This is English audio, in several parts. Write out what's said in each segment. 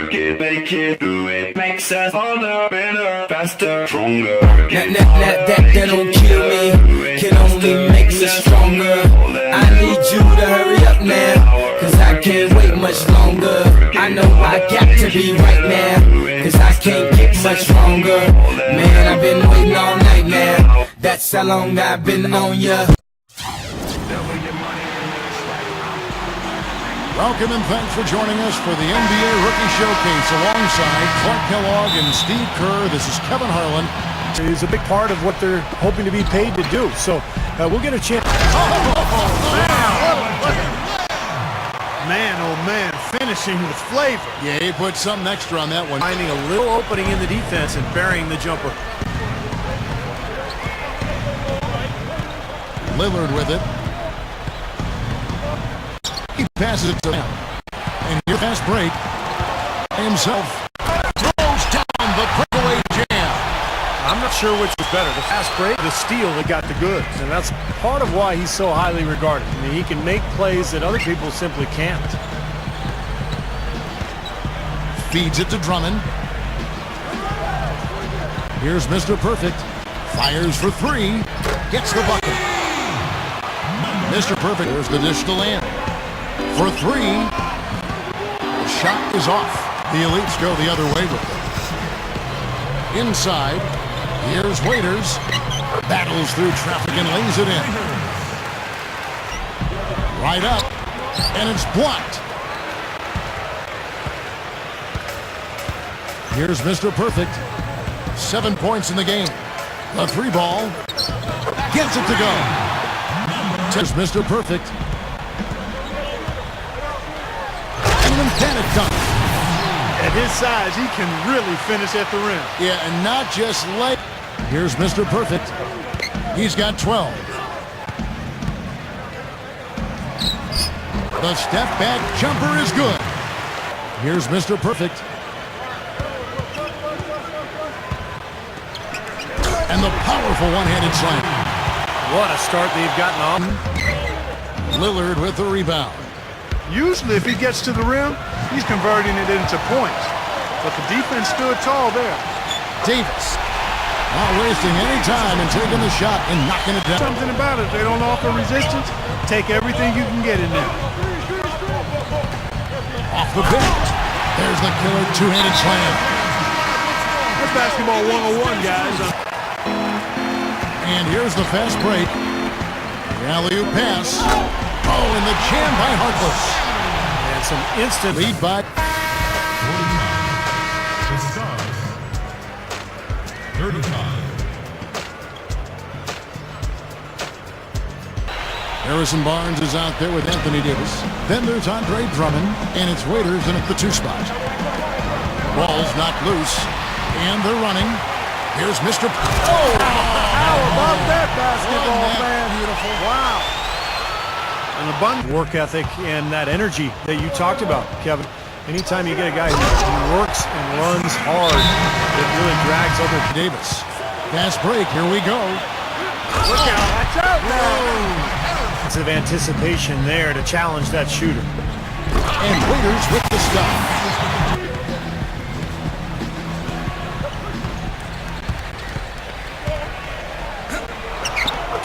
work it, make it, do it. Makes us harder, better, faster, stronger. That don't kill me, can only make us stronger. I need you to hurry up now, cause I can't wait much longer. I know I got to be right now, cause I can't get much stronger. Man, I've been waiting all night now, that's how long I've been on ya. Welcome and thanks for joining us for the NBA Rookie Showcase alongside Clark Kellogg and Steve Kerr. This is Kevin Harlan. Is a big part of what they're hoping to be paid to do. So we'll get a chance. Man, oh man, finishing with flavor. Yeah, he put something extra on that one. Finding a little opening in the defense and burying the jumper. Lillard with it. He passes it to him. And your fast break. Himself throws down the breakaway jam. I'm not sure which was better, the fast break, the steal that got the goods. And that's part of why he's so highly regarded. I mean, he can make plays that other people simply can't. Feeds it to Drummond. Here's Mr. Perfect. Fires for three. Gets the bucket. Mr. Perfect. There's the dish to land. For three. The shot is off. The elites go the other way with it. Inside. Here's Waiters. Battles through traffic and lays it in. Right up. And it's blocked. Here's Mr. Perfect. 7 points in the game. The three ball. Gets it to go. Here's Mr. Perfect. And an emphatic dunk. At his size, he can really finish at the rim. Yeah, and not just late. Here's Mr. Perfect. He's got 12. The step back jumper is good. Here's Mr. Perfect. And the powerful one-handed slam. What a start they've gotten on. Lillard with the rebound. Usually if he gets to the rim, he's converting it into points. But the defense stood tall there. Davis. Not wasting any time and taking the shot and knocking it down. Something about it. They don't offer resistance. Take everything you can get in there. Off the bench. There's the killer two-handed slam. That's basketball 101, guys. And here's the fast break. The alley-oop pass. Oh, and the jam by Harkless. And some instant lead by 35. Harrison Barnes is out there with Anthony Davis. Then there's Andre Drummond, and it's Waiters in at the 2 spot. Ball's knocked loose, and they're running. Here's Mr. How about that basketball, man? Beautiful. Wow. An abundant work ethic and that energy that you talked about, Kevin. Anytime you get a guy who works and runs hard, it really drags other. Davis. Fast break. Here we go. Look out. Watch out now. Lots of anticipation there to challenge that shooter. And Waiters with the stop.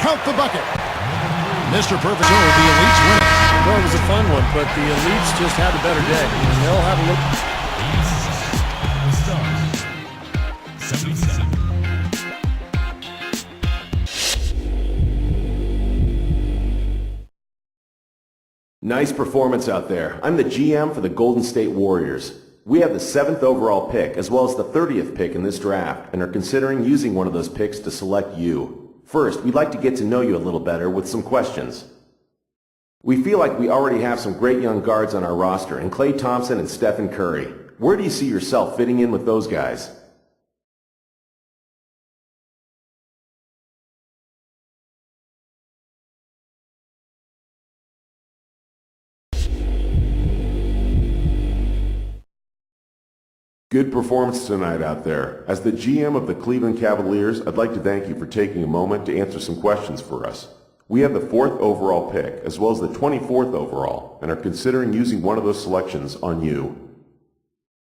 Count the bucket. Mr. Perfect. So the elites win it. Well, it was a fun one, but the elites just had a better day. And they'll have a look. 77. Nice performance out there. I'm the GM for the Golden State Warriors. We have the 7th overall pick as well as the 30th pick in this draft and are considering using one of those picks to select you. First, we'd like to get to know you a little better with some questions. We feel like we already have some great young guards on our roster in Klay Thompson and Stephen Curry. Where do you see yourself fitting in with those guys? Good performance tonight out there. As the GM of the Cleveland Cavaliers, I'd like to thank you for taking a moment to answer some questions for us. We have the 4th overall pick, as well as the 24th overall, and are considering using one of those selections on you.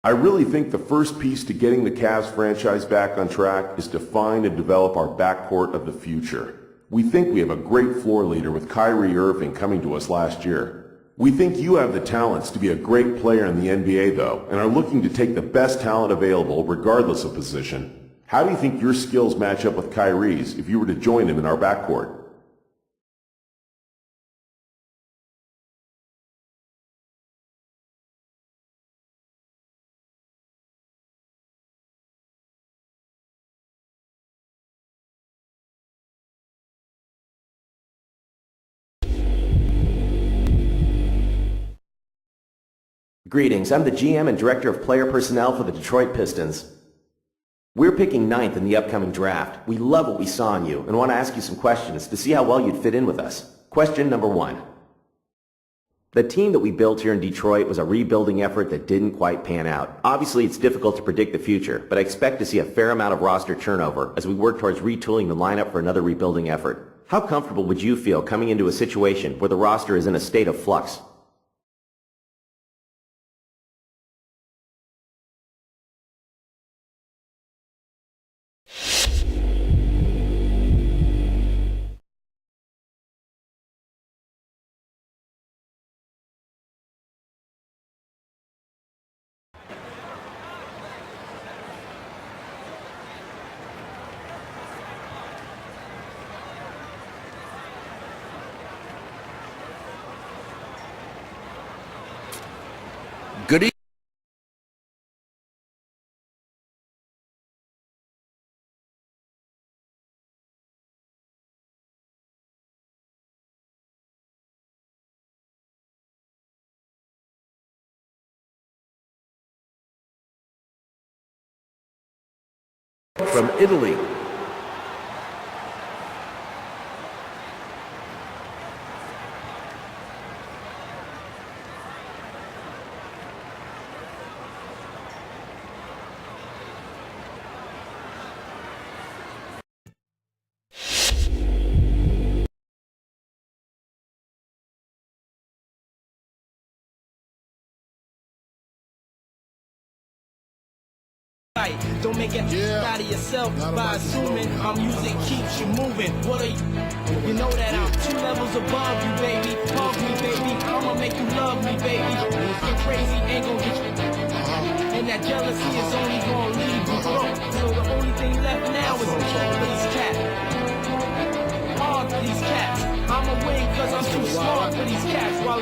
I really think the first piece to getting the Cavs franchise back on track is to find and develop our backcourt of the future. We think we have a great floor leader with Kyrie Irving coming to us last year. We think you have the talents to be a great player in the NBA though, and are looking to take the best talent available regardless of position. How do you think your skills match up with Kyrie's if you were to join him in our backcourt? Greetings, I'm the GM and Director of Player Personnel for the Detroit Pistons. We're picking 9th in the upcoming draft. We love what we saw in you and want to ask you some questions to see how well you'd fit in with us. Question number 1. The team that we built here in Detroit was a rebuilding effort that didn't quite pan out. Obviously, it's difficult to predict the future, but I expect to see a fair amount of roster turnover as we work towards retooling the lineup for another rebuilding effort. How comfortable would you feel coming into a situation where the roster is in a state of flux? Good evening. From Italy. Don't make it out of yourself by assuming my music keeps you moving. What are you? You know that I'm 2 levels above you, baby. Hug me, baby. I'ma make you love me, baby. Get crazy ain't gon' get you. And that jealousy is only gonna leave you broke. So the only thing left now is all for these cats. All for these cats. I'ma win cause I'm too smart for these cats. While